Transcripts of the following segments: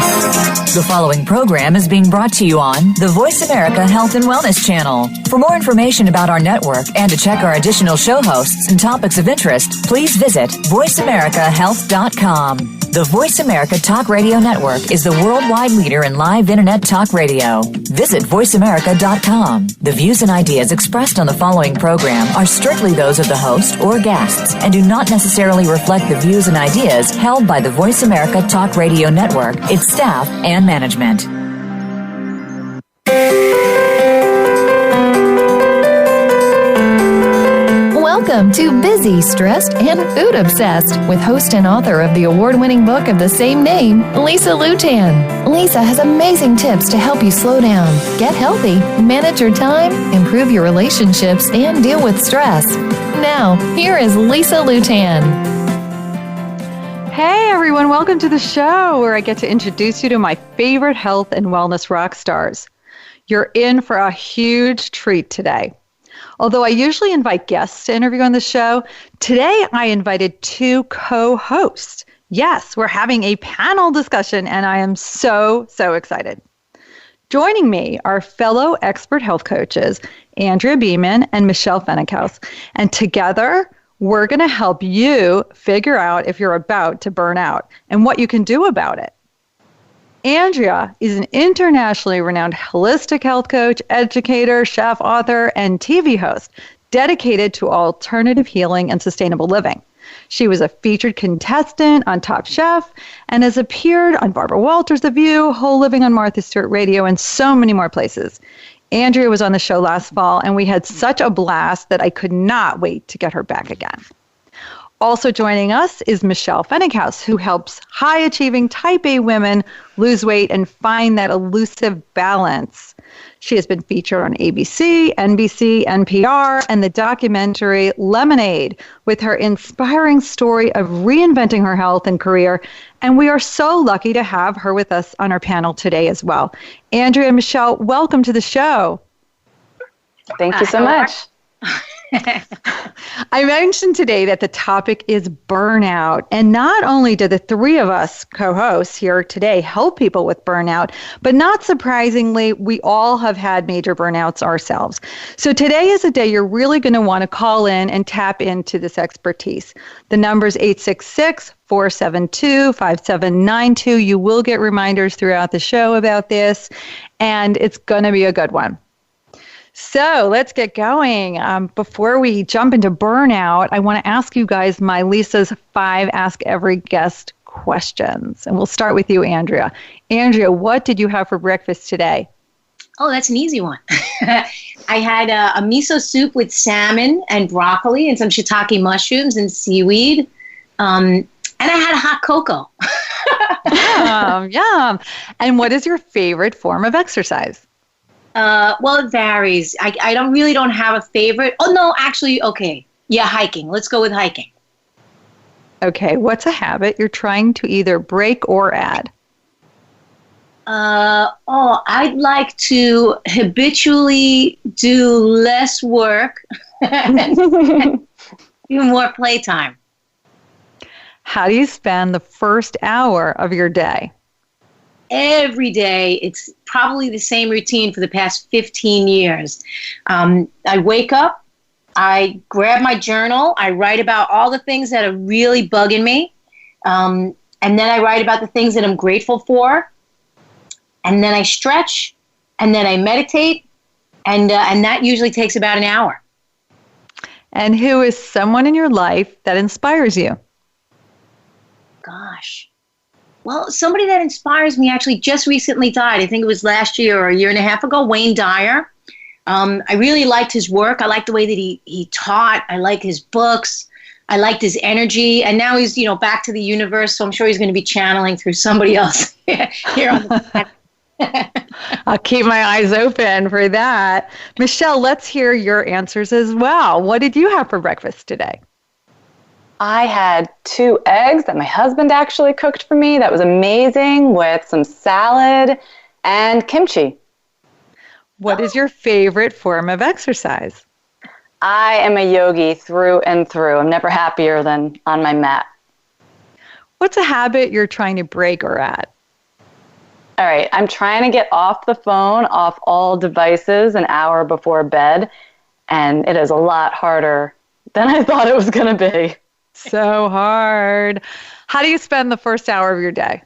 The following program is being brought to you on the Voice America Health and Wellness Channel. For more information about our network and to check our additional show hosts and topics of interest, please visit voiceamericahealth.com. The Voice America Talk Radio Network is the worldwide leader in live Internet talk radio. Visit voiceamerica.com. The views and ideas expressed on the following program are strictly those of the host or guests and do not necessarily reflect the views and ideas held by the Voice America Talk Radio Network, its staff, and management. Welcome to Busy, Stressed, and Food Obsessed with host and author of the award-winning book of the same name, Lisa Lutan. Lisa has amazing tips to help you slow down, get healthy, manage your time, improve your relationships, and deal with stress. Now, here is Lisa Lutan. Hey everyone, welcome to the show where I get to introduce you to my favorite health and wellness rock stars. You're in for a huge treat today. Although I usually invite guests to interview on the show, today I invited two co-hosts. Yes, we're having a panel discussion, and I am so excited. Joining me are fellow expert health coaches, Andrea Beaman and Michelle Pfennighaus. And together, we're going to help you figure out if you're about to burn out and what you can do about it. Andrea is an internationally renowned holistic health coach, educator, chef, author, and TV host dedicated to alternative healing and sustainable living. She was a featured contestant on Top Chef and has appeared on Barbara Walters' The View, Whole Living on Martha Stewart Radio, and so many more places. Andrea was on the show last fall, and we had such a blast that I could not wait to get her back again. Also joining us is Michelle Pfennighaus, who helps high-achieving Type A women lose weight and find that elusive balance. She has been featured on ABC, NBC, NPR, and the documentary Lemonade with her inspiring story of reinventing her health and career. And we are so lucky to have her with us on our panel today as well. Andrea and Michelle, welcome to the show. Thank you so much. I mentioned today that the topic is burnout. And not only do the three of us co-hosts here today help people with burnout, but not surprisingly, we all have had major burnouts ourselves. So today is a day you're really going to want to call in and tap into this expertise. The number is 866-472-5792. You will get reminders throughout the show about this, and it's going to be a good one. So let's get going. Before we jump into burnout, I want to ask you guys my Lisa's 5 Ask Every Guest questions. And we'll start with you, Andrea. Andrea, what did you have for breakfast today? Oh, that's an easy one. I had a miso soup with salmon and broccoli and some shiitake mushrooms and seaweed. And I had a hot cocoa. Yum. And what is your favorite form of exercise? Well, it varies. I don't have a favorite. Oh, no, actually, okay. Yeah, hiking. Let's go with hiking. Okay, what's a habit you're trying to either break or add? I'd like to habitually do less work, do more playtime. How do you spend the first hour of your day? Every day, it's probably the same routine for the past 15 years. I wake up, I grab my journal, I write about all the things that are really bugging me, and then I write about the things that I'm grateful for, and then I stretch, and then I meditate, and that usually takes about an hour. And who is someone in your life that inspires you? Gosh. Well, somebody that inspires me actually just recently died. I think it was last year or a year and a half ago, Wayne Dyer. I really liked his work. I liked the way that he taught. I like his books. I liked his energy. And now he's, back to the universe. So I'm sure he's going to be channeling through somebody else here on the planet. I'll keep my eyes open for that. Michelle, let's hear your answers as well. What did you have for breakfast today? I had 2 eggs that my husband actually cooked for me. That was amazing, with some salad and kimchi. What is your favorite form of exercise? I am a yogi through and through. I'm never happier than on my mat. What's a habit you're trying to break or add? All right, I'm trying to get off the phone, off all devices an hour before bed, and it is a lot harder than I thought it was going to be. So hard. How do you spend the first hour of your day?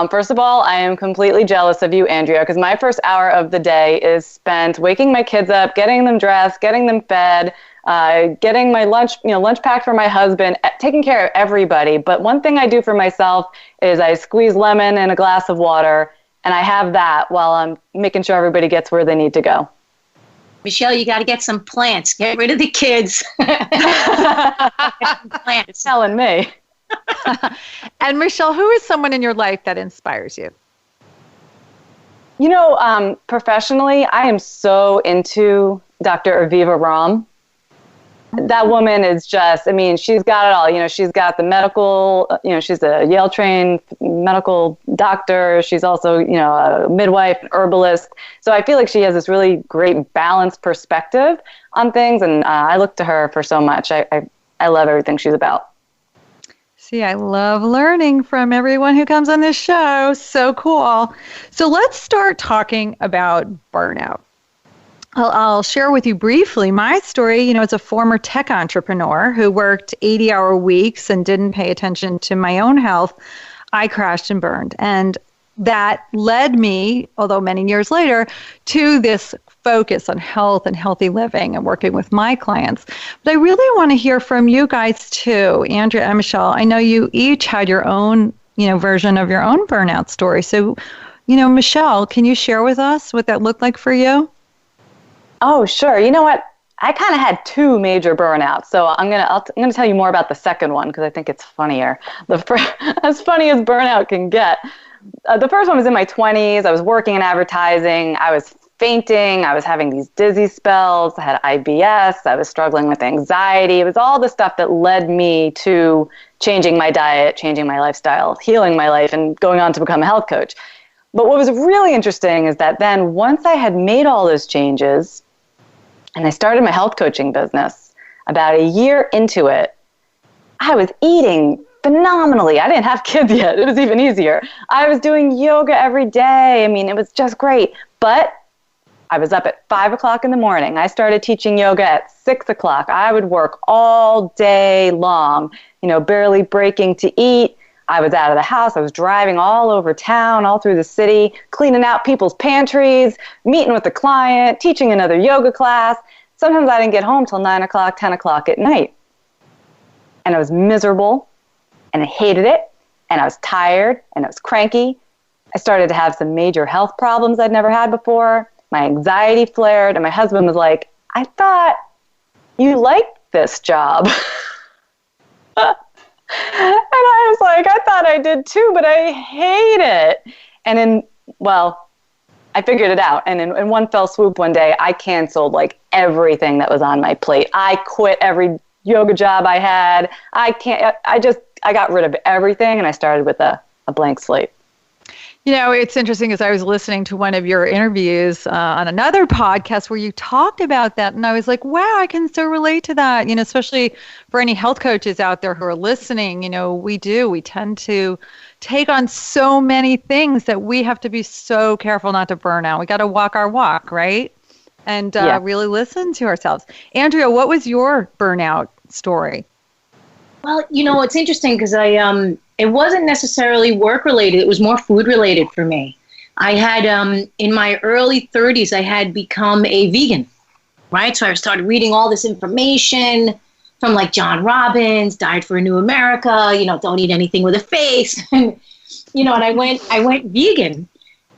First of all, I am completely jealous of you, Andrea, because my first hour of the day is spent waking my kids up, getting them dressed, getting them fed, getting my lunch packed for my husband, taking care of everybody. But one thing I do for myself is I squeeze lemon in a glass of water, and I have that while I'm making sure everybody gets where they need to go. Michelle, you got to get some plants. Get rid of the kids. It's telling me. And Michelle, who is someone in your life that inspires you? You know, professionally, I am so into Dr. Aviva Romm. That woman is just, I mean, she's got it all. You know, she's got the medical, she's a Yale-trained medical doctor. She's also, a midwife, an herbalist. So I feel like she has this really great balanced perspective on things, and I look to her for so much. I love everything she's about. See, I love learning from everyone who comes on this show. So cool. So let's start talking about burnout. I'll share with you briefly my story. As a former tech entrepreneur who worked 80-hour weeks and didn't pay attention to my own health, I crashed and burned. And that led me, although many years later, to this focus on health and healthy living and working with my clients. But I really want to hear from you guys too, Andrea and Michelle. I know you each had your own, version of your own burnout story. So, Michelle, can you share with us what that looked like for you? Oh, sure. You know what? I kind of had two major burnouts. So I'm gonna tell you more about the second one because I think it's funnier. As funny as burnout can get. The first one was in my 20s. I was working in advertising. I was fainting. I was having these dizzy spells. I had IBS. I was struggling with anxiety. It was all the stuff that led me to changing my diet, changing my lifestyle, healing my life, and going on to become a health coach. But what was really interesting is that then once I had made all those changes and I started my health coaching business, about a year into it, I was eating phenomenally. I didn't have kids yet. It was even easier. I was doing yoga every day. I mean, it was just great. But I was up at 5 o'clock in the morning. I started teaching yoga at 6 o'clock. I would work all day long, barely breaking to eat. I was out of the house. I was driving all over town, all through the city, cleaning out people's pantries, meeting with the client, teaching another yoga class. Sometimes I didn't get home till 9 o'clock, 10 o'clock at night. And I was miserable. And I hated it, and I was tired, and I was cranky. I started to have some major health problems I'd never had before. My anxiety flared, and my husband was like, I thought you liked this job. And I was like, I thought I did too, but I hate it. And I figured it out. And in one fell swoop one day, I canceled everything that was on my plate. I quit every yoga job I had. I got rid of everything, and I started with a blank slate. It's interesting because I was listening to one of your interviews on another podcast where you talked about that, and I was like, wow, I can so relate to that, especially for any health coaches out there who are listening. We tend to take on so many things that we have to be so careful not to burn out. We got to walk our walk, right? And really listen to ourselves. Andrea, what was your burnout story? Well, it's interesting because it wasn't necessarily work related. It was more food related for me. I had, in my early 30s, I had become a vegan, right? So I started reading all this information from John Robbins, Diet for a New America, don't eat anything with a face. And, and I went vegan.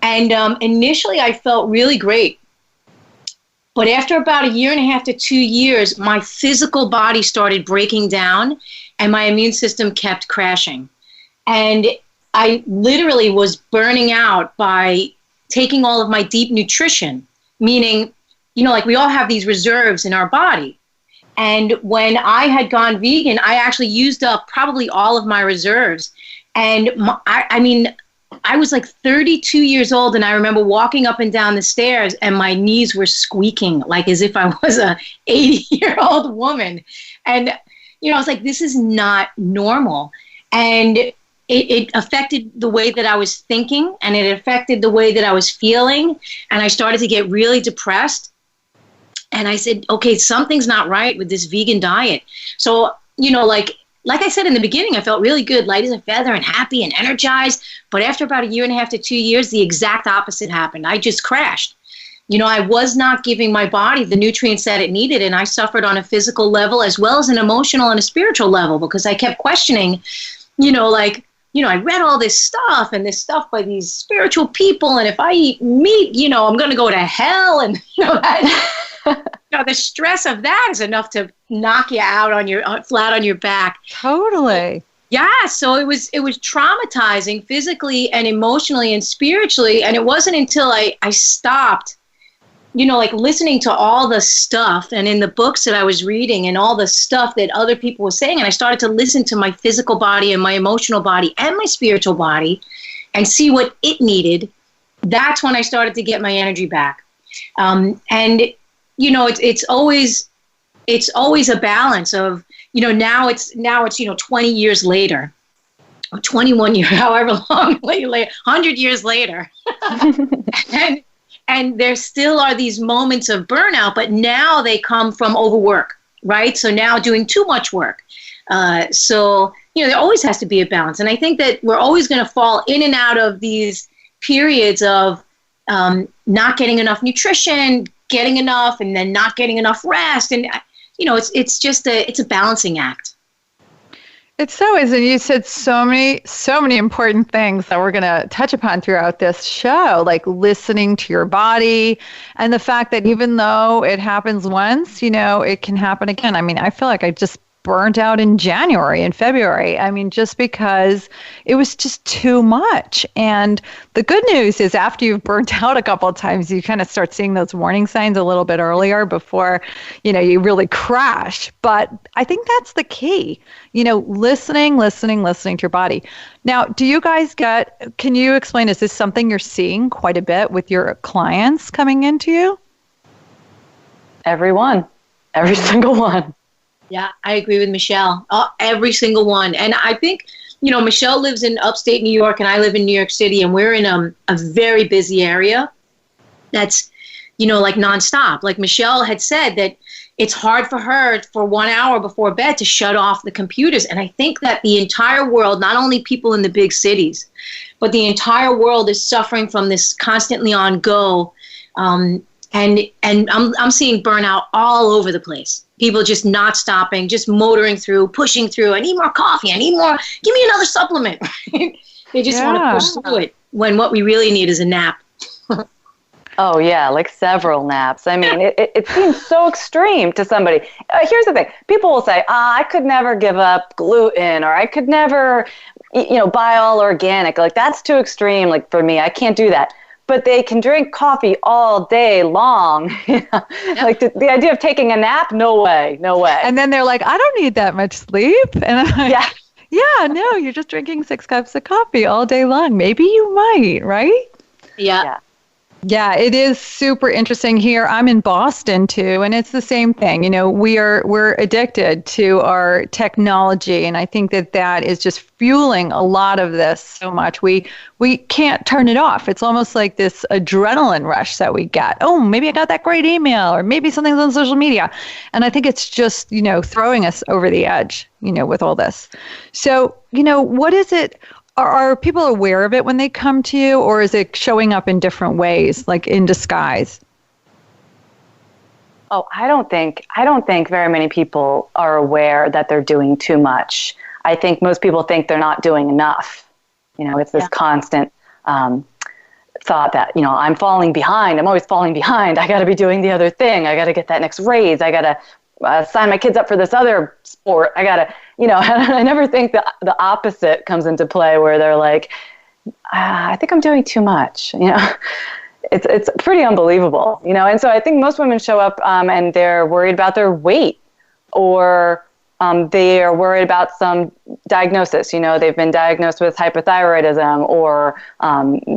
And initially I felt really great. But after about a year and a half to 2 years, my physical body started breaking down and my immune system kept crashing. And I literally was burning out by taking all of my deep nutrition, meaning, we all have these reserves in our body. And when I had gone vegan, I actually used up probably all of my reserves. And I was 32 years old, and I remember walking up and down the stairs and my knees were squeaking as if I was a 80-year-old woman. And, I was like, this is not normal. And it affected the way that I was thinking, and it affected the way that I was feeling. And I started to get really depressed. And I said, okay, something's not right with this vegan diet. So, like I said in the beginning, I felt really good, light as a feather and happy and energized. But after about 1.5 to 2 years, the exact opposite happened. I just crashed. I was not giving my body the nutrients that it needed. And I suffered on a physical level as well as an emotional and a spiritual level, because I kept questioning, I read all this stuff by these spiritual people. And if I eat meat, I'm going to go to hell. And, the stress of that is enough to knock you out on your flat on your back. Totally. Yeah. So it was traumatizing physically and emotionally and spiritually. And it wasn't until I stopped, listening to all the stuff and in the books that I was reading and all the stuff that other people were saying. And I started to listen to my physical body and my emotional body and my spiritual body and see what it needed. That's when I started to get my energy back. It's always a balance of, now it's 20 years later, or 21 years, however long later, 100 years later. And there still are these moments of burnout, but now they come from overwork, right? So now doing too much work. So there always has to be a balance. And I think that we're always going to fall in and out of these periods of not getting enough nutrition, getting enough, and then not getting enough rest. And, it's a balancing act. It so is, and you said so many important things that we're going to touch upon throughout this show, like listening to your body and the fact that even though it happens once, it can happen again. I mean, I feel like I just burnt out in January and February. I mean, just because it was just too much. And the good news is after you've burnt out a couple of times, you kind of start seeing those warning signs a little bit earlier before, you really crash. But I think that's the key, listening to your body. Now, do you guys can you explain, is this something you're seeing quite a bit with your clients coming into you? Every single one. Yeah, I agree with Michelle. Every single one. And I think, Michelle lives in upstate New York and I live in New York City, and we're in a very busy area that's, like nonstop. Like Michelle had said that it's hard for her for 1 hour before bed to shut off the computers. And I think that the entire world, not only people in the big cities, but the entire world is suffering from this constantly on go. And I'm seeing burnout all over the place. People just not stopping, just motoring through, pushing through. I need more coffee. I need more. Give me another supplement. They just want to push through it when what we really need is a nap. Oh, yeah, like several naps. I mean, it seems so extreme to somebody. Here's the thing. People will say, I could never give up gluten, or I could never, buy all organic. Like, that's too extreme. Like, for me, I can't do that. But they can drink coffee all day long. Yep. Like the idea of taking a nap, no way. And then they're like, I don't need that much sleep. And I'm like, yeah, no, you're just drinking 6 cups of coffee all day long. Maybe you might, right? Yeah. Yeah, it is super interesting here. I'm in Boston too, and it's the same thing. We're addicted to our technology, and I think that is just fueling a lot of this so much. We can't turn it off. It's almost like this adrenaline rush that we get. Oh, maybe I got that great email, or maybe something's on social media. And I think it's just, throwing us over the edge, with all this. So, what is it? Are people aware of it when they come to you, or is it showing up in different ways, like in disguise? Oh, I don't think very many people are aware that they're doing too much. I think most people think they're not doing enough. It's this constant thought that, I'm falling behind. I'm always falling behind. I got to be doing the other thing. I got to get that next raise. I got to sign my kids up for this other sport. I got to, I never think the opposite comes into play where they're like, I think I'm doing too much. It's pretty unbelievable, And so I think most women show up and they're worried about their weight, or they are worried about some diagnosis. They've been diagnosed with hypothyroidism, or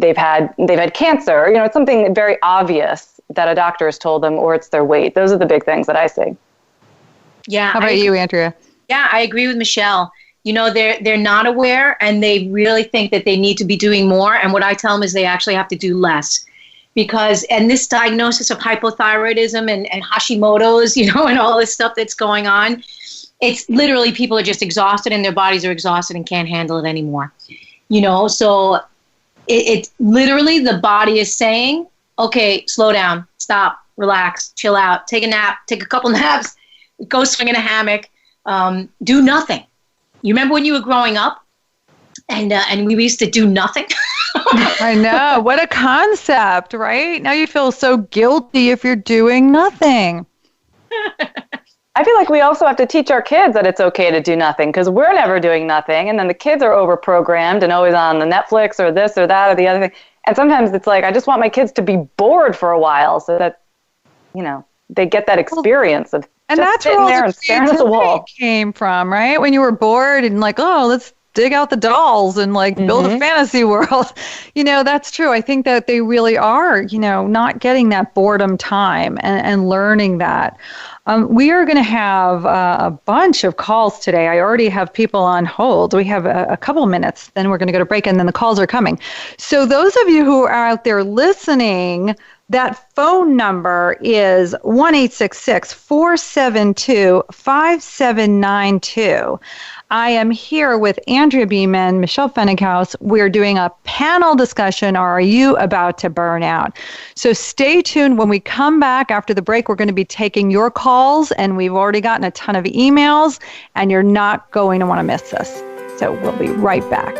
they've had cancer. It's something very obvious that a doctor has told them, or it's their weight. Those are the big things that I see. Yeah. How about you, Andrea? Yeah, I agree with Michelle. They're not aware, and they really think that they need to be doing more. And what I tell them is they actually have to do less. And this diagnosis of hypothyroidism and Hashimoto's, and all this stuff that's going on, it's literally people are just exhausted and their bodies are exhausted and can't handle it anymore. So it's literally the body is saying, okay, slow down, stop, relax, chill out, take a nap, take a couple naps, go swing in a hammock, do nothing. You remember when you were growing up and we used to do nothing? I know. What a concept, right? Now you feel so guilty if you're doing nothing. I feel like we also have to teach our kids that it's okay to do nothing, because we're never doing nothing. And then the kids are overprogrammed and always on the Netflix or this or that or the other thing. And sometimes it's like, I just want my kids to be bored for a while so that, they get that experience of and just that's sitting where all there and staring at the wall. Came from, right? When you were bored and like, oh, let's dig out the dolls and like build a fantasy world. That's true. I think that they really are, not getting that boredom time and learning that. We are going to have a bunch of calls today. I already have people on hold. We have a couple minutes, then we're going to go to break, and then the calls are coming. So those of you who are out there listening, that phone number is 1-866-472-5792. I am here with Andrea Beaman, Michelle Pfennighaus. We're doing a panel discussion, Are You About to Burn Out? So stay tuned. When we come back after the break, we're going to be taking your calls, and we've already gotten a ton of emails, and you're not going to want to miss this. So we'll be right back.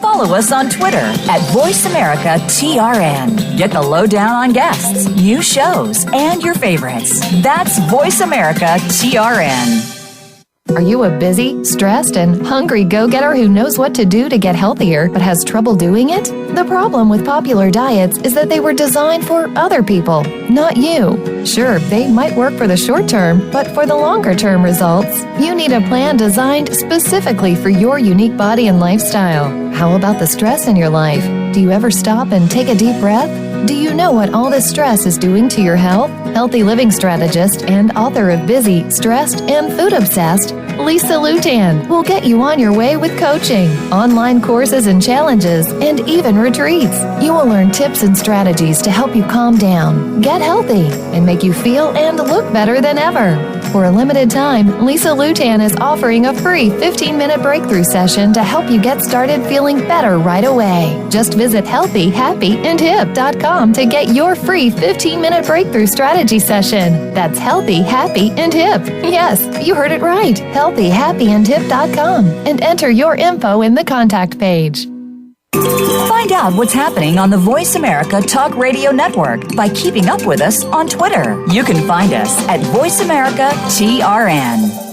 Follow us on Twitter at VoiceAmericaTRN. Get the lowdown on guests, new shows, and your favorites. That's VoiceAmericaTRN. Are you a busy, stressed, and hungry go-getter who knows what to do to get healthier but has trouble doing it? The problem with popular diets is that they were designed for other people, not you. Sure, they might work for the short term, but for the longer term results, you need a plan designed specifically for your unique body and lifestyle. How about the stress in your life? Do you ever stop and take a deep breath? Do you know what all this stress is doing to your health? Healthy living strategist and author of Busy, Stressed, and Food Obsessed, Lisa Lutan will get you on your way with coaching, online courses and challenges, and even retreats. You will learn tips and strategies to help you calm down, get healthy, and make you feel and look better than ever. For a limited time, Lisa Lutan is offering a free 15-minute breakthrough session to help you get started feeling better right away. Just visit healthyhappyandhip.com to get your free 15-minute breakthrough strategy session. That's Healthy, Happy, and Hip. Yes, you heard it right. Healthyhappyandhip.com, and enter your info in the contact page. Find out what's happening on the Voice America Talk Radio Network by keeping up with us on Twitter. You can find us at VoiceAmericaTRN.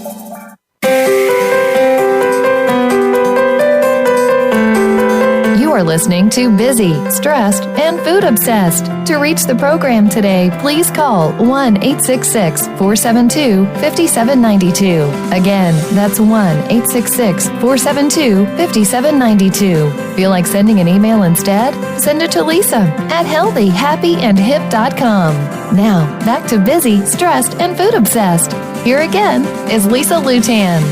You are listening to Busy, Stressed, and Food Obsessed. To reach the program today, please call 1-866-472-5792. Again, that's 1-866-472-5792. Feel like sending an email instead? Send it to Lisa at healthyhappyandhip.com. Now, back to Busy, Stressed, and Food Obsessed. Here again is Lisa Lutan.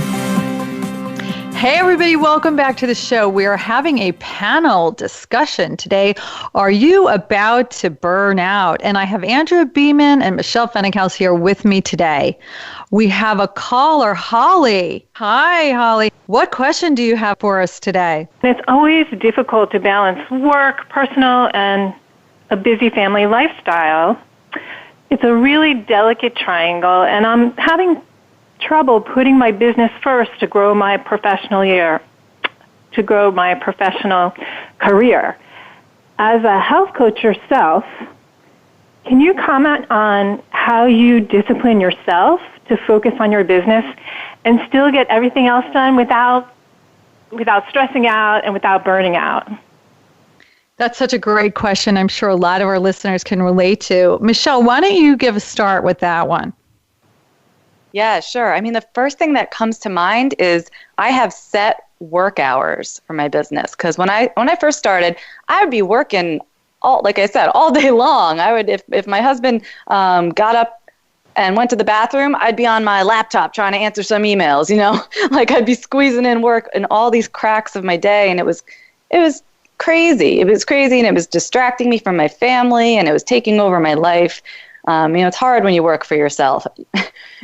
Hey everybody, welcome back to the show. We are having a panel discussion today. Are you about to burn out? And I have Andrea Beaman and Michelle Pfennighaus here with me today. We have a caller, Holly. Hi, Holly. What question do you have for us today? It's always difficult to balance work, personal, and a busy family lifestyle. It's a really delicate triangle, and I'm having trouble putting my business first to grow my professional career. As a health coach yourself, can you comment on how you discipline yourself to focus on your business and still get everything else done without stressing out and without burning out? That's such a great question. I'm sure a lot of our listeners can relate to. Michelle, why don't you give a start with that one? Yeah, sure. I mean, the first thing that comes to mind is I have set work hours for my business, because when I first started, I would be working all day long. I would, if my husband got up and went to the bathroom, I'd be on my laptop trying to answer some emails, like I'd be squeezing in work in all these cracks of my day. And it was crazy. It was crazy, and it was distracting me from my family, and it was taking over my life. It's hard when you work for yourself.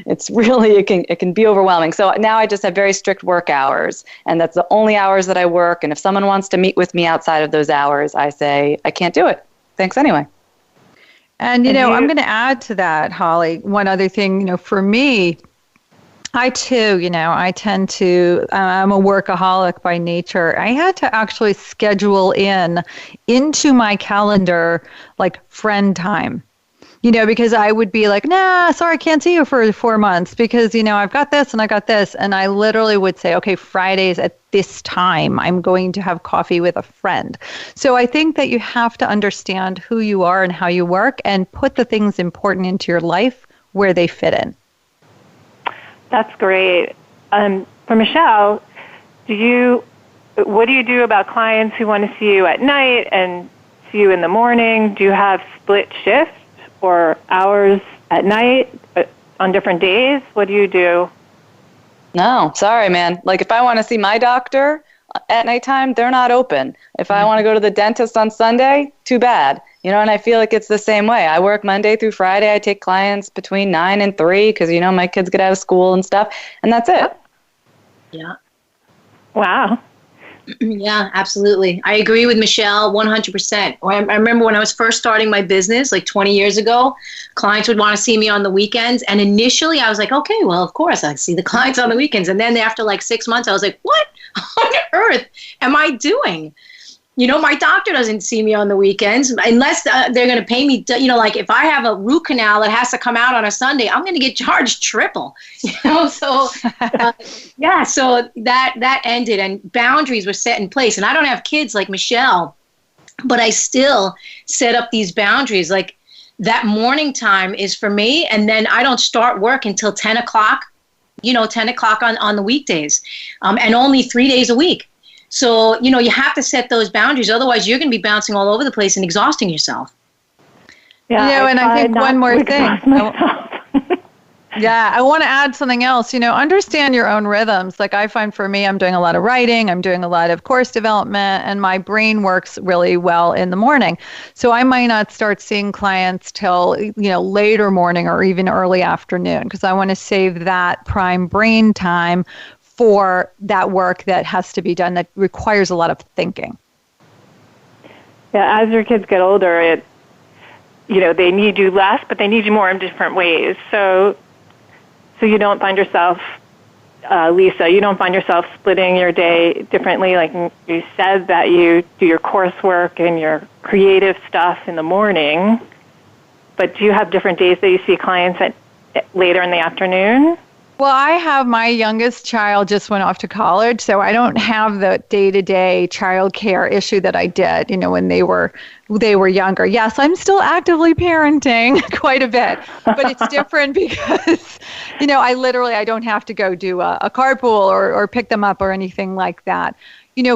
It can be overwhelming. So now I just have very strict work hours, and that's the only hours that I work. And if someone wants to meet with me outside of those hours, I say, I can't do it. Thanks anyway. And, I'm going to add to that, Holly, one other thing, for me, I too, I tend to, I'm a workaholic by nature. I had to actually schedule into my calendar, like friend time. Because I would be like, nah, sorry, I can't see you for 4 months because, I've got this and I got this. And I literally would say, okay, Fridays at this time, I'm going to have coffee with a friend. So I think that you have to understand who you are and how you work and put the things important into your life where they fit in. That's great. For Michelle, what do you do about clients who want to see you at night and see you in the morning? Do you have split shifts or hours at night on different days? What do you do? No, sorry, man. Like if I want to see my doctor at nighttime, they're not open. If I want to go to the dentist on Sunday, too bad. And I feel like it's the same way. I work Monday through Friday. I take clients between 9 and 3 because, my kids get out of school and stuff, and that's it. Yeah. Wow. Yeah, absolutely. I agree with Michelle 100%. I remember when I was first starting my business, like 20 years ago, clients would want to see me on the weekends. And initially I was like, okay, well, of course I see the clients on the weekends. And then after like 6 months, I was like, what on earth am I doing? My doctor doesn't see me on the weekends unless they're going to pay me, like if I have a root canal that has to come out on a Sunday, I'm going to get charged triple, so, so that ended and boundaries were set in place. And I don't have kids like Michelle, but I still set up these boundaries. Like that morning time is for me. And then I don't start work until 10 o'clock, 10 o'clock on the weekdays, and only 3 days a week. So, you have to set those boundaries. Otherwise, you're going to be bouncing all over the place and exhausting yourself. Yeah, and I think one more thing. Yeah, I want to add something else. Understand your own rhythms. Like I find for me, I'm doing a lot of writing, I'm doing a lot of course development, and my brain works really well in the morning. So I might not start seeing clients till, later morning or even early afternoon because I want to save that prime brain time for that work that has to be done that requires a lot of thinking. Yeah, as your kids get older, they need you less, but they need you more in different ways. So you don't find yourself, Lisa, you don't find yourself splitting your day differently. Like you said that you do your coursework and your creative stuff in the morning, but do you have different days that you see clients later in the afternoon? Well, I have my youngest child just went off to college, so I don't have the day-to-day childcare issue that I did, when they were younger. Yes, I'm still actively parenting quite a bit, but it's different because, I don't have to go do a carpool or pick them up or anything like that.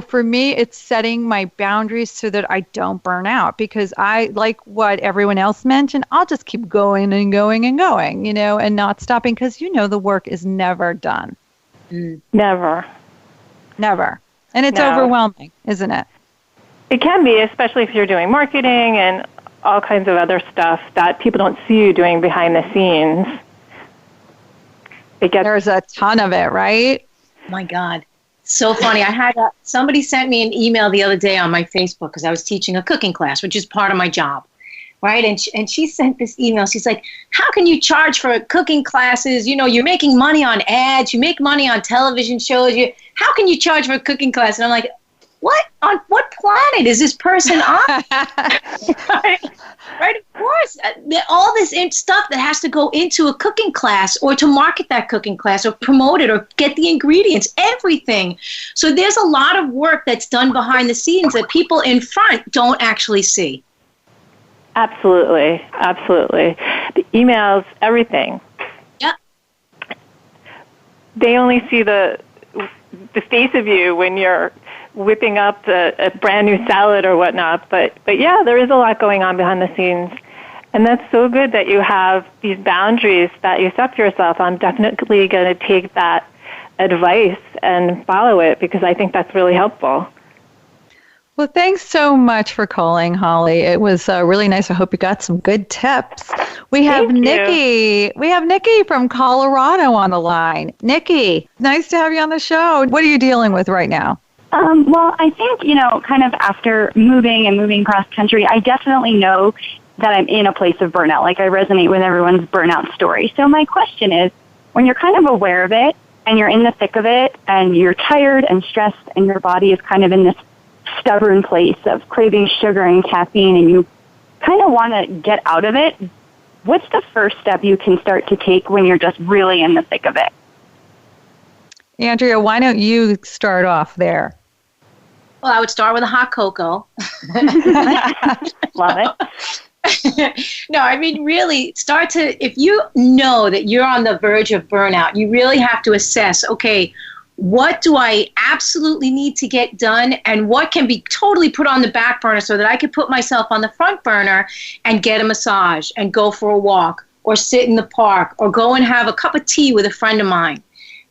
For me, it's setting my boundaries so that I don't burn out because I, like what everyone else mentioned, I'll just keep going and going and going, and not stopping because, the work is never done. Never. And it's overwhelming, isn't it? It can be, especially if you're doing marketing and all kinds of other stuff that people don't see you doing behind the scenes. There's a ton of it, right? Oh my God. So funny. I had somebody sent me an email the other day on my Facebook because I was teaching a cooking class, which is part of my job, right? And she sent this email. She's like, how can you charge for cooking classes? You're making money on ads. You make money on television shows. How can you charge for a cooking class? And I'm like, what? On what planet is this person on? Right? Of course. All this stuff that has to go into a cooking class or to market that cooking class or promote it or get the ingredients, everything. So there's a lot of work that's done behind the scenes that people in front don't actually see. Absolutely. The emails, everything. Yeah. They only see the face of you when you're whipping up a brand new salad or whatnot. But yeah, there is a lot going on behind the scenes. And that's so good that you have these boundaries that you set for yourself. I'm definitely going to take that advice and follow it because I think that's really helpful. Well, thanks so much for calling, Holly. It was really nice. I hope you got some good tips. We have Nikki. We have Nikki from Colorado on the line. Nikki, nice to have you on the show. What are you dealing with right now? Well, I think, kind of after moving cross country, I definitely know that I'm in a place of burnout. Like I resonate with everyone's burnout story. So my question is, when you're kind of aware of it and you're in the thick of it and you're tired and stressed and your body is kind of in this stubborn place of craving sugar and caffeine and you kind of want to get out of it, what's the first step you can start to take when you're just really in the thick of it? Andrea, why don't you start off there? Well, I would start with a hot cocoa. Love it. No, I mean, really if you know that you're on the verge of burnout, you really have to assess, okay, what do I absolutely need to get done and what can be totally put on the back burner so that I can put myself on the front burner and get a massage and go for a walk or sit in the park or go and have a cup of tea with a friend of mine.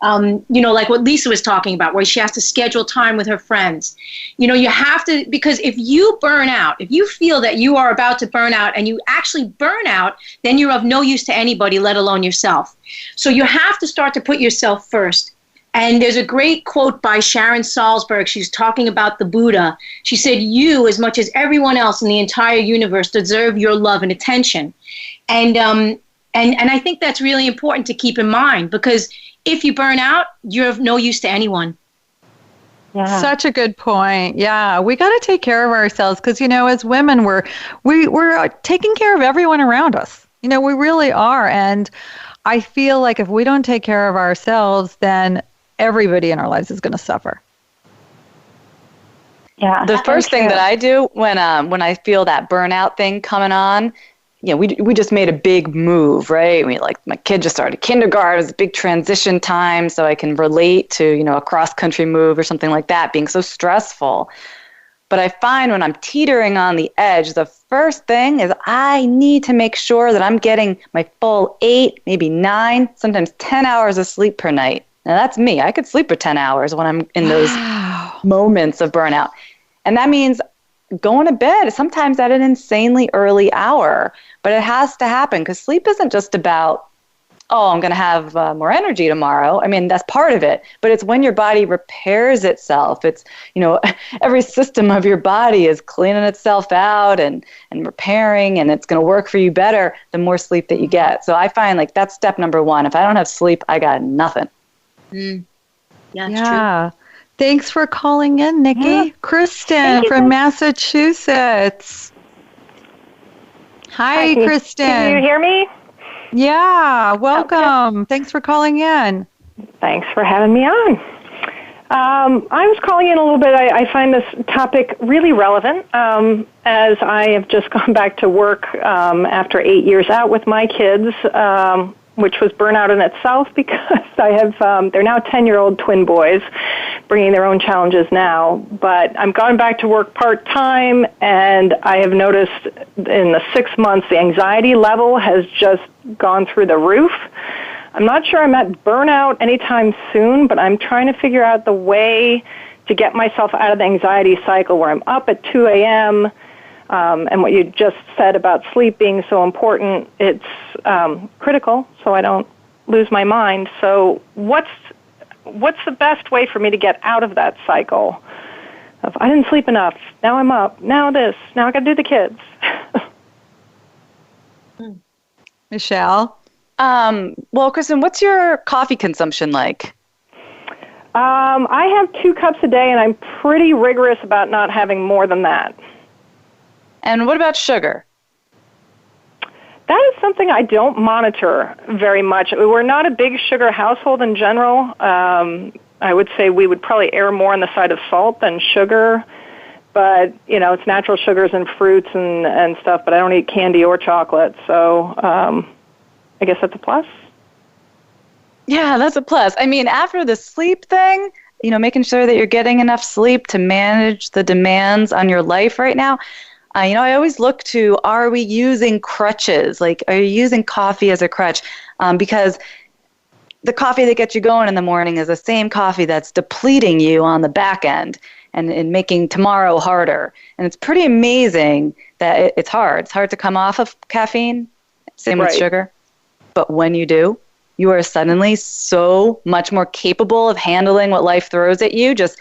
Like what Lisa was talking about, where she has to schedule time with her friends. You have to, because if you burn out, if you feel that you are about to burn out and you actually burn out, then you're of no use to anybody, let alone yourself. So you have to start to put yourself first. And there's a great quote by Sharon Salzberg. She's talking about the Buddha. She said, you, as much as everyone else in the entire universe, deserve your love and attention. And I think that's really important to keep in mind because if you burn out, you're of no use to anyone. Yeah. Such a good point. Yeah, we got to take care of ourselves because, as women, we're taking care of everyone around us. We really are. And I feel like if we don't take care of ourselves, then everybody in our lives is going to suffer. Yeah. The first thing that I do when I feel that burnout thing coming on, we just made a big move, right? My kid just started kindergarten. It was a big transition time, so I can relate to, a cross-country move or something like that being so stressful. But I find when I'm teetering on the edge, the first thing is I need to make sure that I'm getting my full 8, maybe 9, sometimes 10 hours of sleep per night. Now, that's me. I could sleep for 10 hours when I'm in those moments of burnout. And that means going to bed sometimes at an insanely early hour. But it has to happen because sleep isn't just about, I'm going to have more energy tomorrow. I mean, that's part of it. But it's when your body repairs itself. It's, every system of your body is cleaning itself out and repairing, and it's going to work for you better the more sleep that you get. So I find that's step number one. If I don't have sleep, I got nothing. Yeah, true. Thanks for calling in, Nikki. Yeah. Kristen from Massachusetts. Hi, Kristen. Can you hear me? Yeah, welcome. Okay. Thanks for calling in. Thanks for having me on. I was calling in a little bit. I find this topic really relevant as I have just gone back to work after 8 years out with my kids, which was burnout in itself because I have, they're now 10-year-old twin boys, bringing their own challenges now. But I'm going back to work part-time, and I have noticed in the 6 months the anxiety level has just gone through the roof. I'm not sure I'm at burnout anytime soon, but I'm trying to figure out the way to get myself out of the anxiety cycle where I'm up at 2 a.m., and what you just said about sleep being so important, it's critical so I don't lose my mind. So what's the best way for me to get out of that cycle of I didn't sleep enough, now I'm up, now this, now I got to do the kids? Michelle? Well, Kristen, what's your coffee consumption like? I have 2 cups a day, and I'm pretty rigorous about not having more than that. And what about sugar? That is something I don't monitor very much. We're not a big sugar household in general. I would say we would probably err more on the side of salt than sugar. But, it's natural sugars and fruits and stuff, but I don't eat candy or chocolate. So I guess that's a plus. Yeah, that's a plus. I mean, after the sleep thing, making sure that you're getting enough sleep to manage the demands on your life right now, I always look to, are we using crutches? Like, are you using coffee as a crutch? Because the coffee that gets you going in the morning is the same coffee that's depleting you on the back end and making tomorrow harder. And it's pretty amazing that it's hard. It's hard to come off of caffeine, same with sugar. But when you do, you are suddenly so much more capable of handling what life throws at you. Just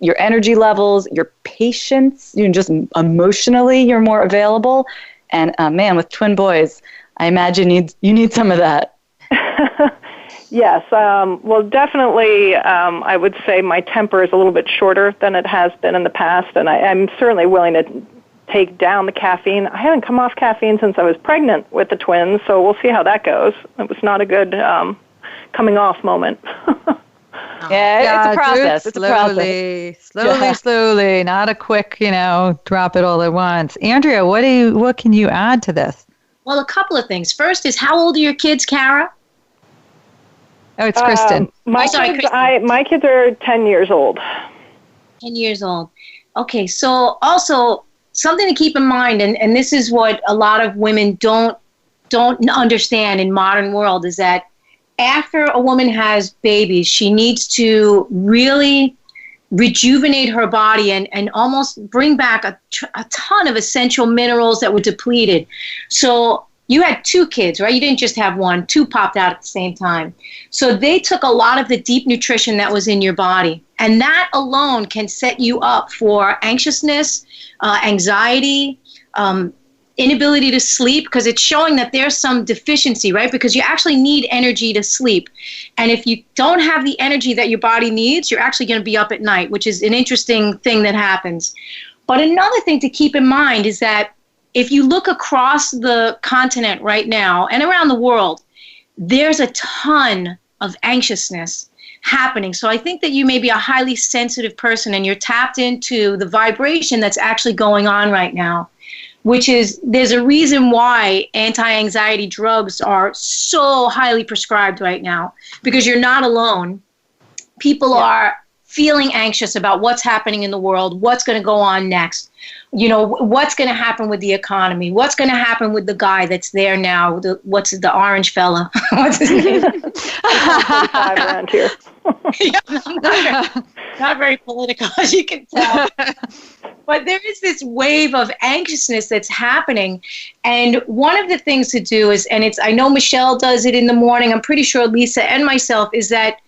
your energy levels, your patience, just emotionally, you're more available. And man, with twin boys, I imagine you need some of that. Yes. Well, definitely, I would say my temper is a little bit shorter than it has been in the past, and I'm certainly willing to take down the caffeine. I haven't come off caffeine since I was pregnant with the twins, so we'll see how that goes. It was not a good coming off moment. Yeah, it's a process. It's Slowly, not a quick, drop it all at once. Andrea, what can you add to this? Well, a couple of things. First is, how old are your kids, Kara? Oh, it's Kristen. My kids are 10 years old. 10 years old. Okay, so also something to keep in mind, and this is what a lot of women don't understand in modern world, is that after a woman has babies, she needs to really rejuvenate her body and almost bring back a ton of essential minerals that were depleted. So you had 2 kids, right? You didn't just have one. 2 popped out at the same time. So they took a lot of the deep nutrition that was in your body. And that alone can set you up for anxiousness, anxiety, inability to sleep, because it's showing that there's some deficiency, right? Because you actually need energy to sleep. And if you don't have the energy that your body needs, you're actually going to be up at night, which is an interesting thing that happens. But another thing to keep in mind is that if you look across the continent right now and around the world, there's a ton of anxiousness happening. So I think that you may be a highly sensitive person and you're tapped into the vibration that's actually going on right now, which is, there's a reason why anti-anxiety drugs are so highly prescribed right now, because you're not alone. People are feeling anxious about what's happening in the world, what's going to go on next, what's going to happen with the economy, what's going to happen with the guy that's there now, what's the orange fella? What's his name? Around here. Not very political, as you can tell. But there is this wave of anxiousness that's happening. And one of the things to do is, and I know Michelle does it in the morning, I'm pretty sure Lisa and myself, is that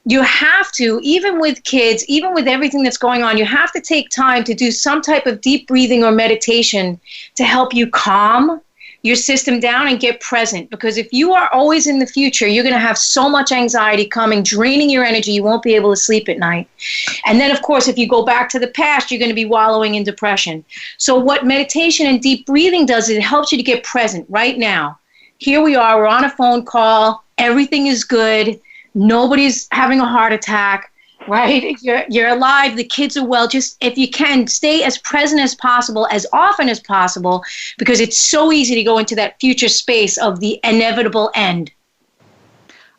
you have to, even with kids, even with everything that's going on, you have to take time to do some type of deep breathing or meditation to help you calm your system down and get present. Because if you are always in the future, you're going to have so much anxiety coming, draining your energy, you won't be able to sleep at night. And then, of course, if you go back to the past, you're going to be wallowing in depression. So what meditation and deep breathing does is it helps you to get present right now. Here we are, we're on a phone call, everything is good, nobody's having a heart attack, right? You're alive, the kids are well. Just, if you can, stay as present as possible, as often as possible, because it's so easy to go into that future space of the inevitable end.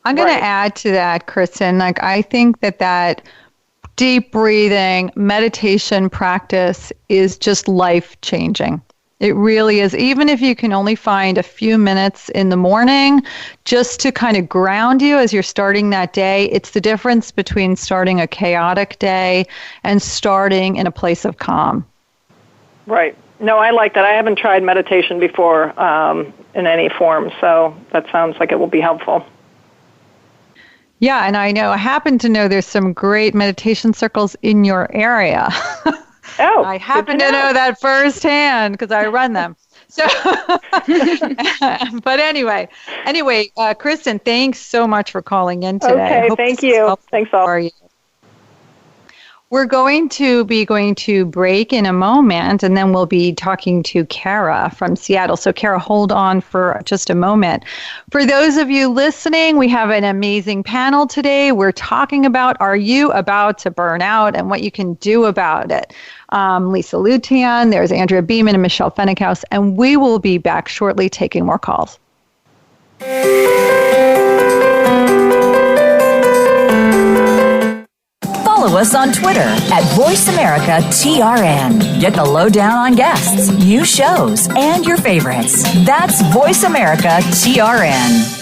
I'm going to add to that, Kristen. I think that deep breathing, meditation practice is just life-changing. It really is. Even if you can only find a few minutes in the morning just to kind of ground you as you're starting that day, it's the difference between starting a chaotic day and starting in a place of calm. Right. No, I like that. I haven't tried meditation before in any form, so that sounds like it will be helpful. Yeah, and I happen to know there's some great meditation circles in your area. Oh, I happen to know that firsthand because I run them. So, but anyway, Kristen, thanks so much for calling in today. Okay, thank you. Thanks all. For you. We're going to break in a moment, and then we'll be talking to Kara from Seattle. So, Kara, hold on for just a moment. For those of you listening, we have an amazing panel today. We're talking about, are you about to burn out and what you can do about it? Lisa Lutan, there's Andrea Beaman and Michelle Pfennighaus, and we will be back shortly taking more calls. Follow follow us on Twitter at VoiceAmericaTRN. Get the lowdown on guests, new shows, and your favorites. That's VoiceAmericaTRN.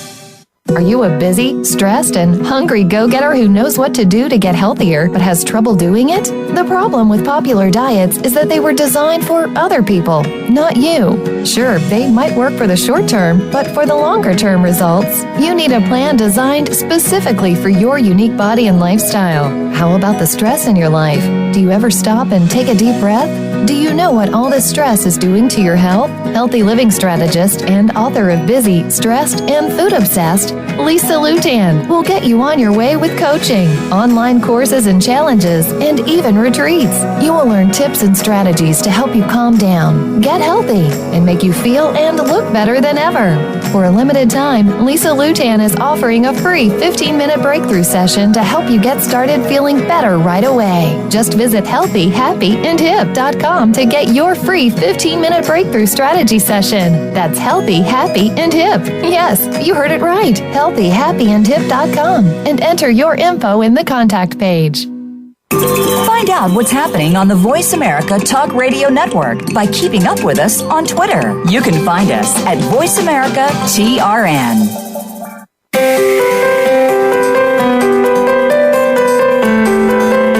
Are you a busy, stressed, and hungry go-getter who knows what to do to get healthier but has trouble doing it? The problem with popular diets is that they were designed for other people, not you. Sure, they might work for the short term, but for the longer term results, you need a plan designed specifically for your unique body and lifestyle. How about the stress in your life? Do you ever stop and take a deep breath? Do you know what all this stress is doing to your health? Healthy living strategist and author of Busy, Stressed, and Food Obsessed, Lisa Lutan will get you on your way with coaching, online courses and challenges, and even retreats. You will learn tips and strategies to help you calm down, get healthy, and make you feel and look better than ever. For a limited time, Lisa Lutan is offering a free 15-minute breakthrough session to help you get started feeling better right away. Just visit healthyhappyandhip.com to get your free 15-minute breakthrough strategy session. That's Healthy, Happy, and Hip. Yes, you heard it right. Healthyhappyandhip.com and enter your info in the contact page. Find out what's happening on the Voice America Talk Radio Network by keeping up with us on Twitter. You can find us at VoiceAmericaTRN.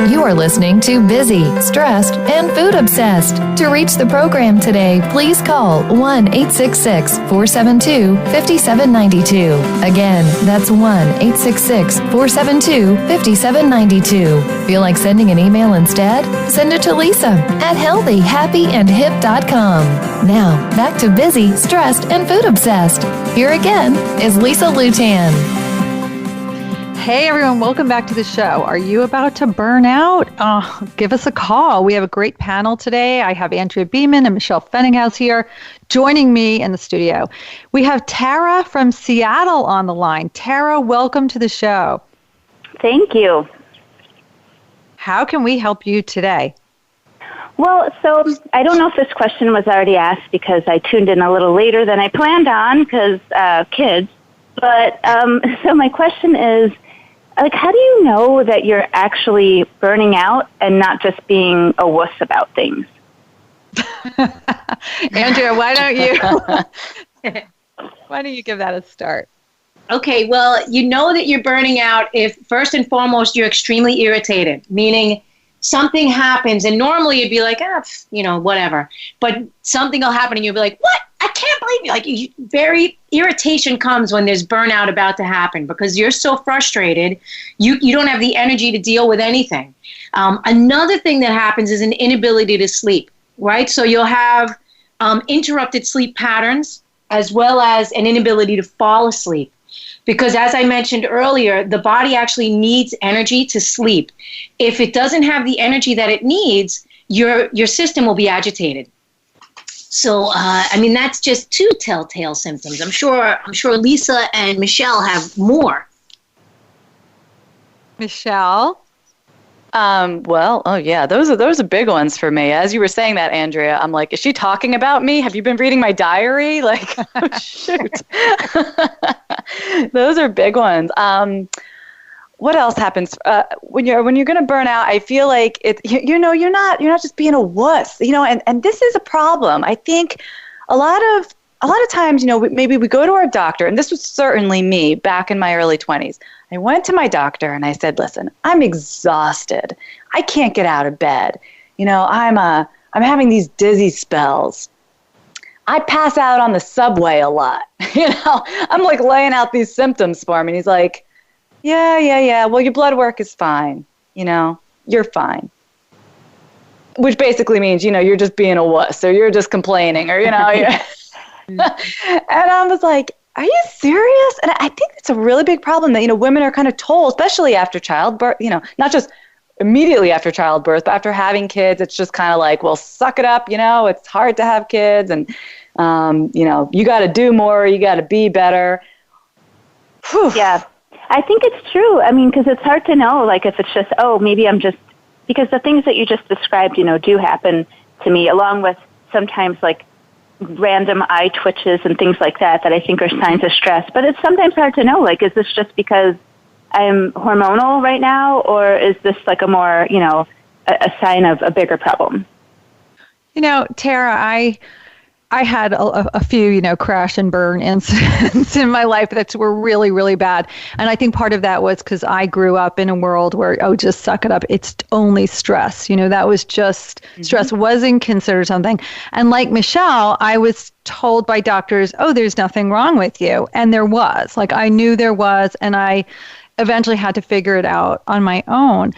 You are listening to Busy, Stressed, and Food Obsessed. To reach the program today, please call 1-866-472-5792. Again, that's 1-866-472-5792. Feel like sending an email instead? Send it to Lisa at healthyhappyandhip.com. Now, back to Busy, Stressed, and Food Obsessed. Here again is Lisa Lutan. Hey everyone, welcome back to the show. Are you about to burn out? Give us a call. We have a great panel today. I have Andrea Beaman and Michelle Pfennighaus here joining me in the studio. We have Tara from Seattle on the line. Tara, welcome to the show. Thank you. How can we help you today? Well, so I don't know if this question was already asked because I tuned in a little later than I planned on because kids. But so my question is, like, how do you know that you're actually burning out and not just being a wuss about things? Andrea, why don't you give that a start? Okay, well, you know that you're burning out if, first and foremost, you're extremely irritated, meaning something happens, and normally you'd be like, whatever. But something will happen, and you'll be like, what? I can't believe you. Like, irritation comes when there's burnout about to happen because you're so frustrated, you don't have the energy to deal with anything. Another thing that happens is an inability to sleep, right? So you'll have interrupted sleep patterns as well as an inability to fall asleep. Because as I mentioned earlier, the body actually needs energy to sleep. If it doesn't have the energy that it needs, your system will be agitated. So, that's just two telltale symptoms. I'm sure Lisa and Michelle have more. Michelle? Those are big ones for me. As you were saying that, Andrea, I'm like, is she talking about me? Have you been reading my diary? Like, oh, shoot. Those are big ones. What else happens when you're going to burn out? I feel like you're not just being a wuss, and this is a problem. I think a lot of times, maybe we go to our doctor, and this was certainly me back in my early 20s. I went to my doctor and I said, listen, I'm exhausted. I can't get out of bed. I'm having these dizzy spells. I pass out on the subway a lot. I'm like laying out these symptoms for him, and he's like, yeah. Well, your blood work is fine. You're fine. Which basically means, you're just being a wuss, or you're just complaining, or, And I was like, are you serious? And I think it's a really big problem that, women are kind of told, especially after childbirth, not just immediately after childbirth, but after having kids, it's just kind of like, well, suck it up. It's hard to have kids, and, you got to do more. You got to be better. Whew. Yeah. I think it's true. Because it's hard to know, like, if it's just, maybe I'm just, because the things that you just described, do happen to me, along with sometimes, like, random eye twitches and things like that I think are signs of stress. But it's sometimes hard to know, like, is this just because I'm hormonal right now, or is this like a more, a sign of a bigger problem? Tara, I had a few, crash and burn incidents in my life that were really, really bad. And I think part of that was because I grew up in a world where, just suck it up. It's only stress. That was just stress wasn't considered something. And like Michelle, I was told by doctors, there's nothing wrong with you. And there was. Like, I knew there was, and I eventually had to figure it out on my own,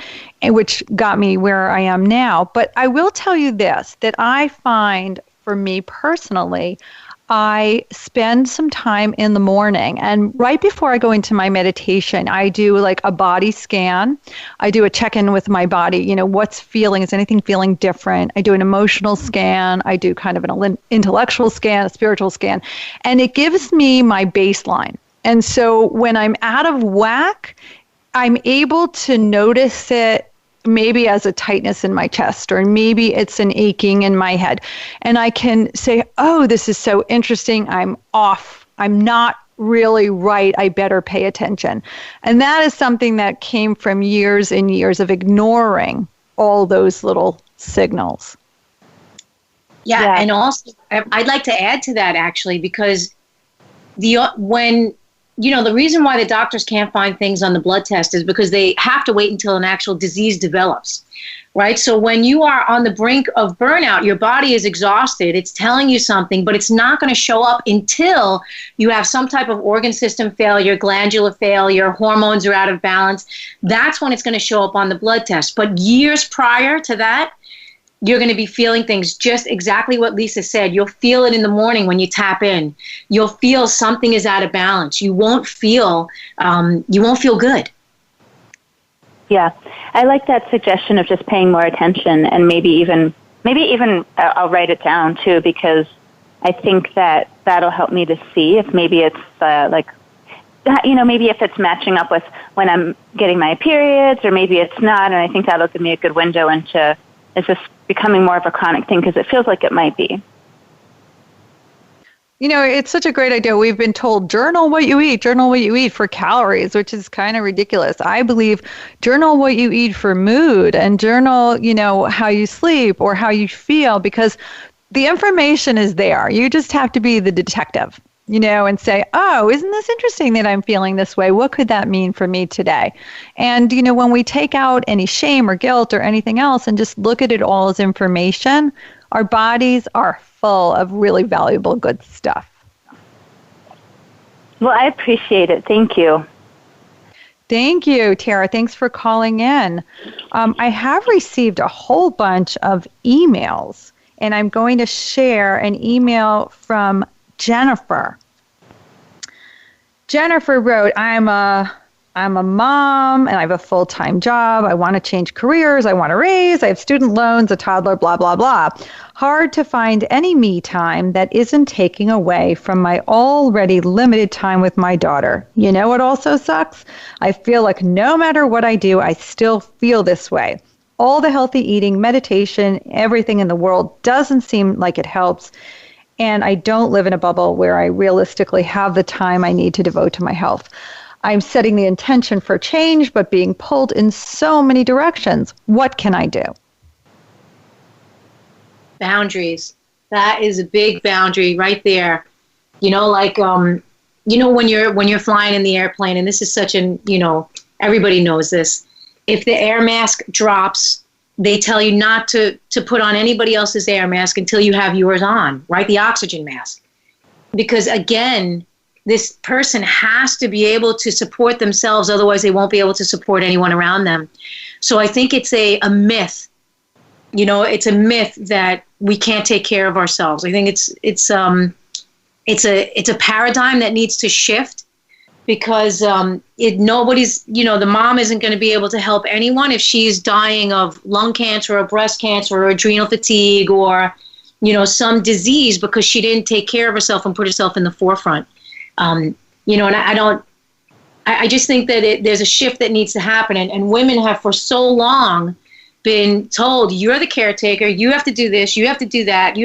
which got me where I am now. But I will tell you this, that I find, for me personally, I spend some time in the morning, and right before I go into my meditation, I do like a body scan. I do a check-in with my body, what's feeling, is anything feeling different? I do an emotional scan. I do kind of an intellectual scan, a spiritual scan, and it gives me my baseline. And so when I'm out of whack, I'm able to notice it maybe as a tightness in my chest, or maybe it's an aching in my head. And I can say, this is so interesting. I'm off. I'm not really right. I better pay attention. And that is something that came from years and years of ignoring all those little signals. Yeah. And also, I'd like to add to that, actually, because the reason why the doctors can't find things on the blood test is because they have to wait until an actual disease develops, right? So when you are on the brink of burnout, your body is exhausted. It's telling you something, but it's not going to show up until you have some type of organ system failure, glandular failure, hormones are out of balance. That's when it's going to show up on the blood test. But years prior to that, you're going to be feeling things just exactly what Lisa said. You'll feel it in the morning when you tap in. You'll feel something is out of balance. You won't feel good. Yeah, I like that suggestion of just paying more attention, and maybe even I'll write it down too, because I think that'll help me to see if maybe it's maybe if it's matching up with when I'm getting my periods, or maybe it's not. And I think that'll give me a good window into, is this becoming more of a chronic thing? Because it feels like it might be. It's such a great idea. We've been told journal what you eat for calories, which is kind of ridiculous. I believe journal what you eat for mood, and journal, how you sleep or how you feel, because the information is there. You just have to be the detective, and say, isn't this interesting that I'm feeling this way? What could that mean for me today? And, when we take out any shame or guilt or anything else and just look at it all as information, our bodies are full of really valuable, good stuff. Well, I appreciate it. Thank you. Thank you, Tara. Thanks for calling in. I have received a whole bunch of emails, and I'm going to share an email from Jennifer. Jennifer wrote, I'm a mom, and I have a full-time job. I want to change careers. I want to raise. I have student loans, a toddler, blah, blah, blah. Hard to find any me time that isn't taking away from my already limited time with my daughter. You know what also sucks? I feel like no matter what I do, I still feel this way. All the healthy eating, meditation, everything in the world doesn't seem like it helps. And I don't live in a bubble where I realistically have the time I need to devote to my health. I'm setting the intention for change, but being pulled in so many directions. What can I do? Boundaries. That is a big boundary right there. When you're flying in the airplane, and this is such an, everybody knows this. If the air mask drops, they tell you not to put on anybody else's air mask until you have yours on, right? The oxygen mask. Because again, this person has to be able to support themselves, otherwise they won't be able to support anyone around them. So I think it's a myth. It's a myth that we can't take care of ourselves. I think it's a paradigm that needs to shift, because nobody's, the mom isn't going to be able to help anyone if she's dying of lung cancer or breast cancer or adrenal fatigue or, some disease because she didn't take care of herself and put herself in the forefront. And I just think that there's a shift that needs to happen. And women have for so long been told, you're the caretaker, you have to do this, you have to do that,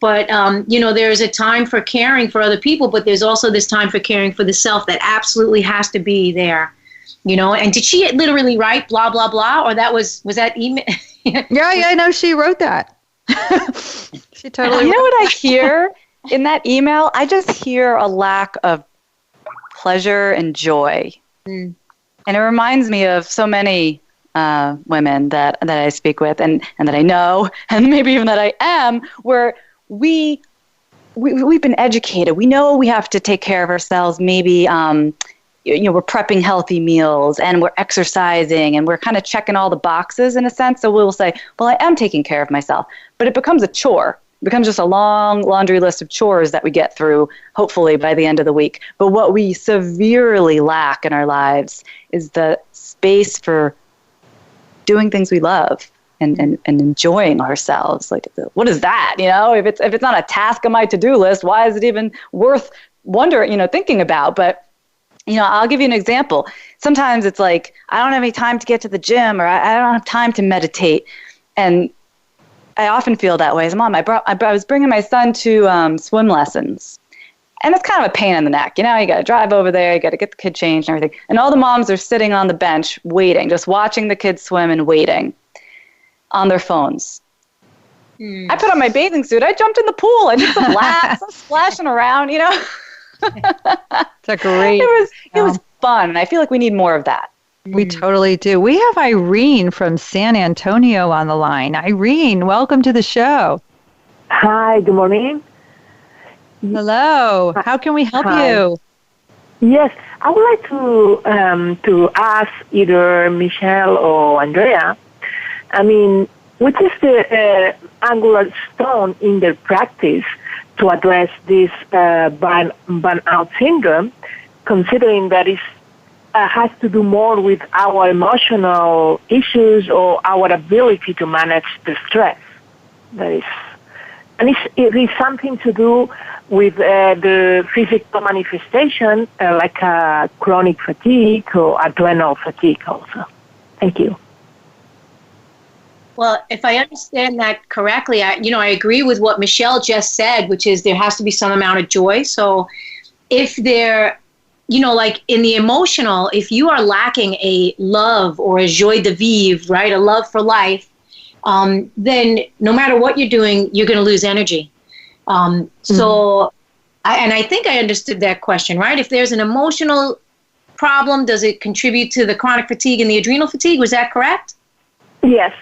But, there's a time for caring for other people, but there's also this time for caring for the self that absolutely has to be there. And did she literally write blah, blah, blah? Or was that email? Yeah, no, she wrote that. She totally You know what I hear in that email? I just hear a lack of pleasure and joy. And it reminds me of so many women that I speak with and that I know, and maybe even that I am, where we've been educated. We know we have to take care of ourselves. Maybe we're prepping healthy meals and we're exercising and we're kind of checking all the boxes in a sense. So we'll say, well, I am taking care of myself, but it becomes a chore. It becomes just a long laundry list of chores that we get through, hopefully by the end of the week. But what we severely lack in our lives is the space for doing things we love and enjoying ourselves. Like, what is that? If it's not a task on my to-do list, why is it even worth thinking about? But I'll give you an example. Sometimes it's like, I don't have any time to get to the gym, or I don't have time to meditate. And I often feel that way as a mom. I was bringing my son to swim lessons. And it's kind of a pain in the neck. You got to drive over there. You got to get the kid changed and everything. And all the moms are sitting on the bench waiting, just watching the kids swim and waiting on their phones. I put on my bathing suit. I jumped in the pool. I did some laps. I'm splashing around, It's a great. It was fun. And I feel like we need more of that. We totally do. We have Irene from San Antonio on the line. Irene, welcome to the show. Hi, good morning. Hello. How can we help you? Yes, I would like to ask either Michelle or Andrea. Which is the angular stone in their practice to address this burnout syndrome, considering that it has to do more with our emotional issues or our ability to manage the stress. It is something to do with the physical manifestation, like chronic fatigue or adrenal fatigue also. Thank you. Well, if I understand that correctly, I agree with what Michelle just said, which is there has to be some amount of joy. So if there, like in the emotional, if you are lacking a love or a joie de vivre, right, a love for life, then no matter what you're doing, you're going to lose energy. So I think I understood that question, right? If there's an emotional problem, does it contribute to the chronic fatigue and the adrenal fatigue? Was that correct? Yes.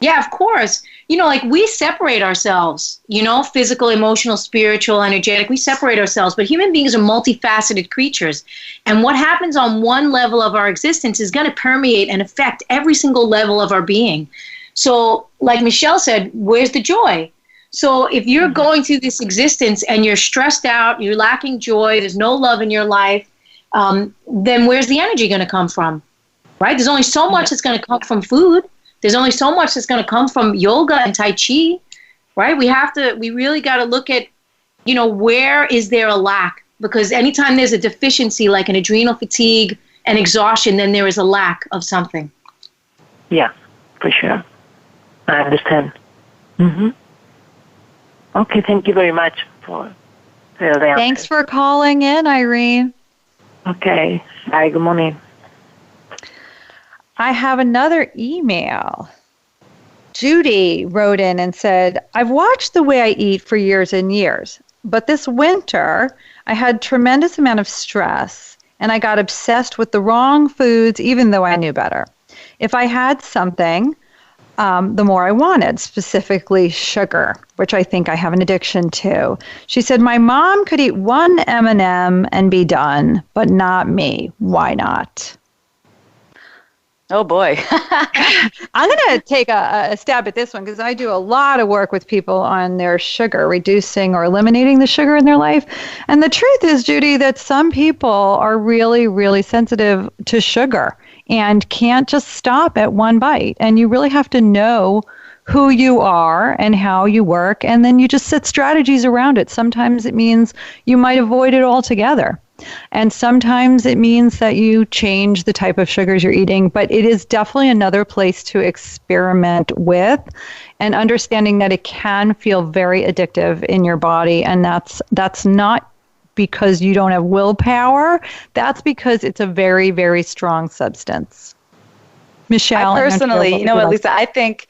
Yeah, of course. Like we separate ourselves, physical, emotional, spiritual, energetic. We separate ourselves, but human beings are multifaceted creatures. And what happens on one level of our existence is going to permeate and affect every single level of our being. So like Michelle said, where's the joy? So if you're going through this existence and you're stressed out, you're lacking joy, there's no love in your life, then where's the energy going to come from? Right? There's only so much that's going to come from food. There's only so much that's going to come from yoga and Tai Chi, right? We really got to look at, where is there a lack? Because anytime there's a deficiency, like an adrenal fatigue and exhaustion, then there is a lack of something. Yeah, for sure. I understand. Okay, thank you very much for the answer. Thanks for calling in, Irene. Okay. Bye, good morning. I have another email. Judy wrote in and said, I've watched the way I eat for years and years, but this winter I had tremendous amount of stress and I got obsessed with the wrong foods even though I knew better. If I had something, the more I wanted, specifically sugar, which I think I have an addiction to. She said, my mom could eat one M&M and be done, but not me. Why not? Oh, boy. I'm going to take a stab at this one because I do a lot of work with people on their sugar, reducing or eliminating the sugar in their life. And the truth is, Judy, that some people are really, really sensitive to sugar and can't just stop at one bite. And you really have to know who you are and how you work, and then you just set strategies around it. Sometimes it means you might avoid it altogether. And sometimes it means that you change the type of sugars you're eating, but it is definitely another place to experiment with, and understanding that it can feel very addictive in your body, and that's not because you don't have willpower. That's because it's a very, very strong substance. Michelle? I personally, you know what, Lisa, I think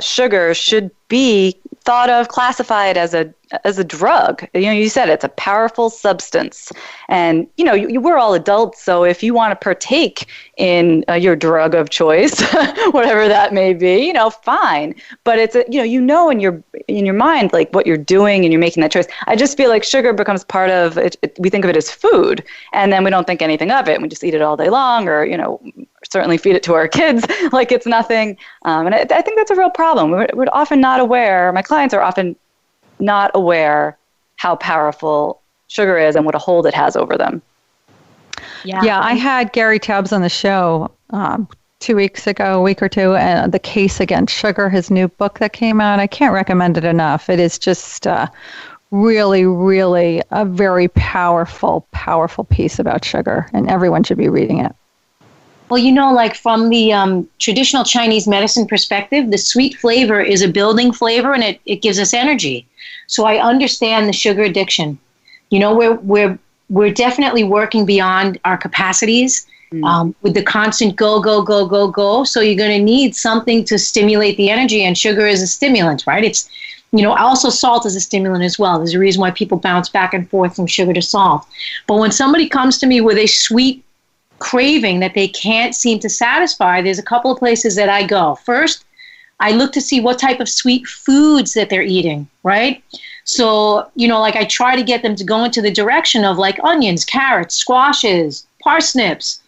sugar should be thought of, classified as a drug. You know, you said it's a powerful substance. And, you know, we're all adults, so if you want to partake in your drug of choice, whatever that may be, you know, fine. But it's, in your mind, like what you're doing and you're making that choice. I just feel like sugar becomes part of it. We think of it as food, and then we don't think anything of it. We just eat it all day long, or, you know, certainly feed it to our kids like it's nothing. And I think that's a real problem. We're often not aware, my clients are often not aware how powerful sugar is and what a hold it has over them. Yeah, I had Gary Taubes on the show 2 weeks ago, a week or two, and The Case Against Sugar, his new book that came out. I can't recommend it enough. It is just really, really a very powerful, powerful piece about sugar, and everyone should be reading it. Well, you know, like from the traditional Chinese medicine perspective, the sweet flavor is a building flavor, and it gives us energy. So I understand the sugar addiction. You know, we're definitely working beyond our capacities with the constant go, go, go, go, go. So you're going to need something to stimulate the energy, and sugar is a stimulant, right? It's, you know, also salt is a stimulant as well. There's a reason why people bounce back and forth from sugar to salt. But when somebody comes to me with a sweet craving that they can't seem to satisfy, there's a couple of places that I go. First, I look to see what type of sweet foods that they're eating, right? So, you know, like I try to get them to go into the direction of like onions, carrots, squashes, parsnips,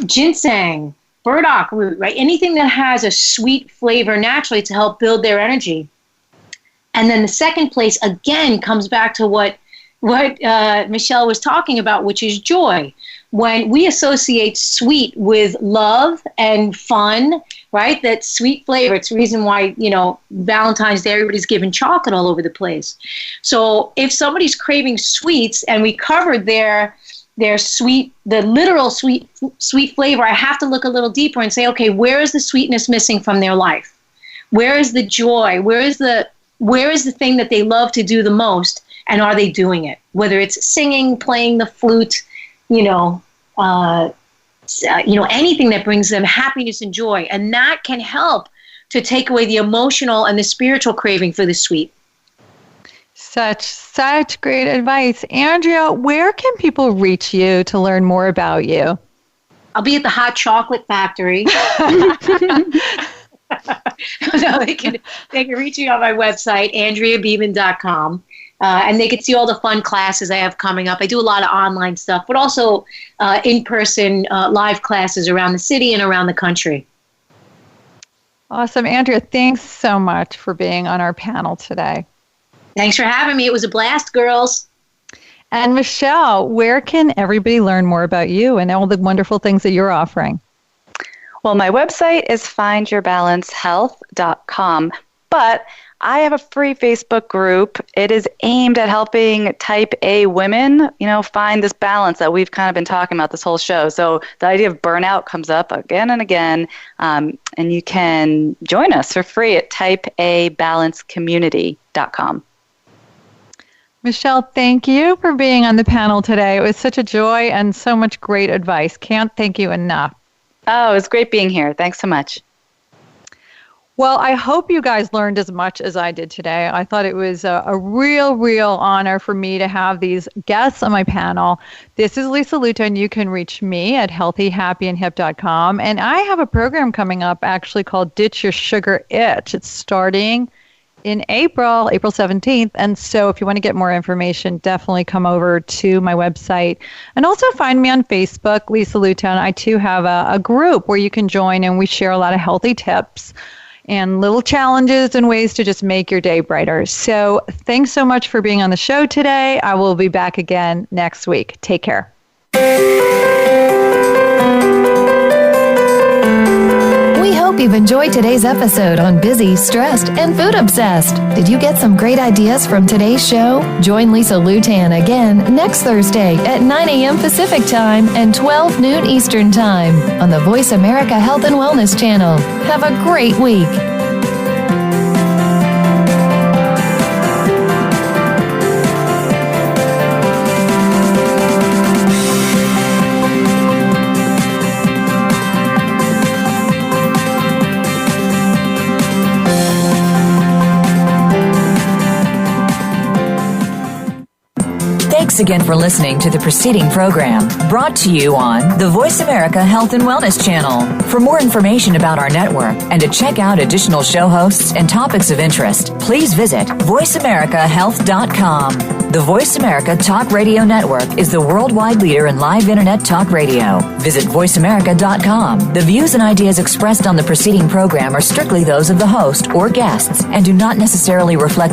ginseng, burdock root, right? Anything that has a sweet flavor naturally to help build their energy. And then the second place, again, comes back to what Michelle was talking about, which is joy. When we associate sweet with love and fun, right? That sweet flavor, it's the reason why, you know, Valentine's Day, everybody's giving chocolate all over the place. So if somebody's craving sweets and we covered their sweet, the literal sweet flavor, I have to look a little deeper and say, okay, where is the sweetness missing from their life? Where is the joy? Where is the thing that they love to do the most? And are they doing it? Whether it's singing, playing the flute, anything that brings them happiness and joy. And that can help to take away the emotional and the spiritual craving for the sweet. Such great advice. Andrea, where can people reach you to learn more about you? I'll be at the Hot Chocolate Factory. No, they can reach me on my website, AndreaBeaman.com. And they can see all the fun classes I have coming up. I do a lot of online stuff, but also in-person live classes around the city and around the country. Awesome. Andrea, thanks so much for being on our panel today. Thanks for having me. It was a blast, girls. And Michelle, where can everybody learn more about you and all the wonderful things that you're offering? Well, my website is findyourbalancehealth.com, but I have a free Facebook group. It is aimed at helping type A women, find this balance that we've kind of been talking about this whole show. So the idea of burnout comes up again and again, and you can join us for free at typeabalancecommunity.com. Michelle, thank you for being on the panel today. It was such a joy and so much great advice. Can't thank you enough. Oh, it was great being here. Thanks so much. Well, I hope you guys learned as much as I did today. I thought it was a real honor for me to have these guests on my panel. This is Lisa Luton. You can reach me at healthyhappyandhip.com. And I have a program coming up actually called Ditch Your Sugar Itch. It's starting in April 17th. And so if you want to get more information, definitely come over to my website. And also find me on Facebook, Lisa Luton. I too have a group where you can join, and we share a lot of healthy tips and little challenges and ways to just make your day brighter. So thanks so much for being on the show today. I will be back again next week. Take care. We hope you've enjoyed today's episode on Busy, Stressed, and Food Obsessed. Did you get some great ideas from today's show? Join Lisa Lutan again next Thursday at 9 a.m. Pacific Time and 12 noon Eastern Time on the Voice America Health and Wellness Channel. Have a great week. Thanks again for listening to the preceding program, brought to you on the Voice America Health and Wellness Channel. For more information about our network and to check out additional show hosts and topics of interest, please visit voiceamericahealth.com. The Voice America Talk Radio Network is the worldwide leader in live Internet talk radio. Visit voiceamerica.com. The views and ideas expressed on the preceding program are strictly those of the host or guests and do not necessarily reflect